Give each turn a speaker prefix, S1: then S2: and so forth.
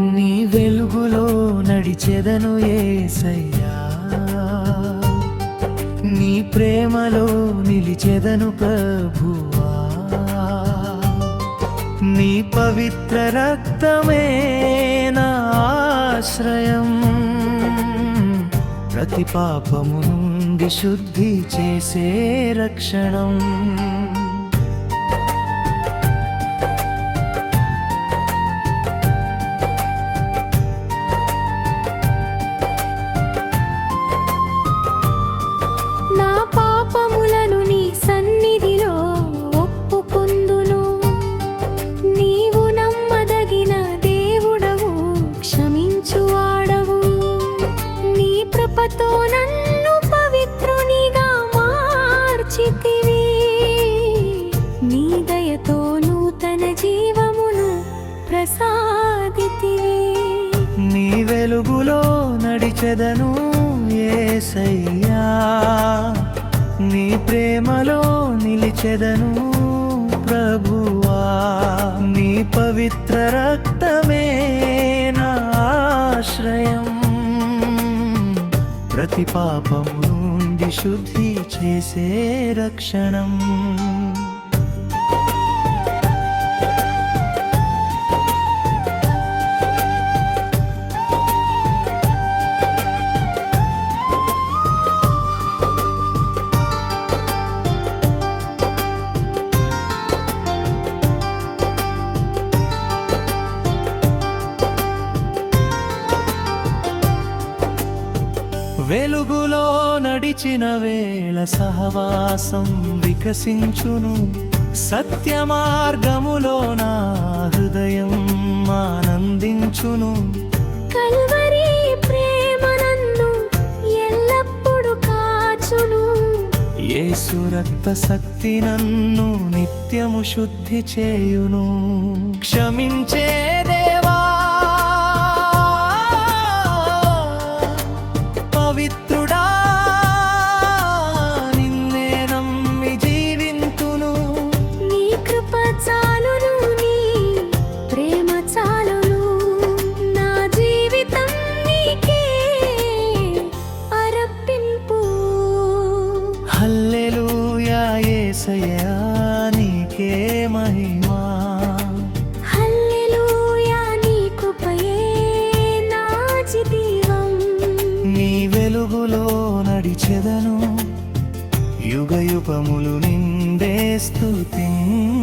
S1: నీ వెలుగులో నడిచెదను యేసయ్యా, నీ ప్రేమలో నిలిచెదను ప్రభువా. నీ పవిత్ర రక్తమే నా ఆశ్రయం, ప్రతి పాపము నుండి శుద్ధి చేసే రక్షణం.
S2: నా పాపములను నీ సన్నిధిలో ఒప్పుకొందును. నీవు నమ్మదగిన దేవుడవు, క్షమించువాడవు. నీ కృపతో నన్ను పవిత్రునిగా మార్చితివి. నీ దయతో నూతన జీవమును ప్రసాదితివి.
S1: నీ వెలుగులో నడిచెదను యేసయ్యా, నీ ప్రేమలో నిలిచెదను ప్రభువా. నీ పవిత్ర రక్తమే నా ఆశ్రయం, ప్రతి పాపము నుండి శుద్ధి చేసే రక్షణం. వెలుగులో నడిచిన వేళ సహవాసం వికసించును. సత్య మార్గములో నా హృదయం ఆనందించును.
S2: కల్వరి ప్రేమ నన్ను ఎల్లప్పుడూ కాచును.
S1: యేసు రక్త శక్తి నన్ను నిత్యము శుద్ధి చేయును. క్షమించే దేవా, పవిత్రుడా, నిన్నే నమ్మి జీవింతును.
S2: నీ కృప చాలును, నీ ప్రేమ చాలును. నా జీవితం నీకే అర్పింపు.
S1: హల్లెలూయా యేసయ్యా, నీకే మహిమా.
S2: హల్లెలూయా, నీ కృపయే నా జీవం.
S1: నీ వెలుగులో నడిచెదను, యుగ యుగములు నిండే స్తుతించెదను.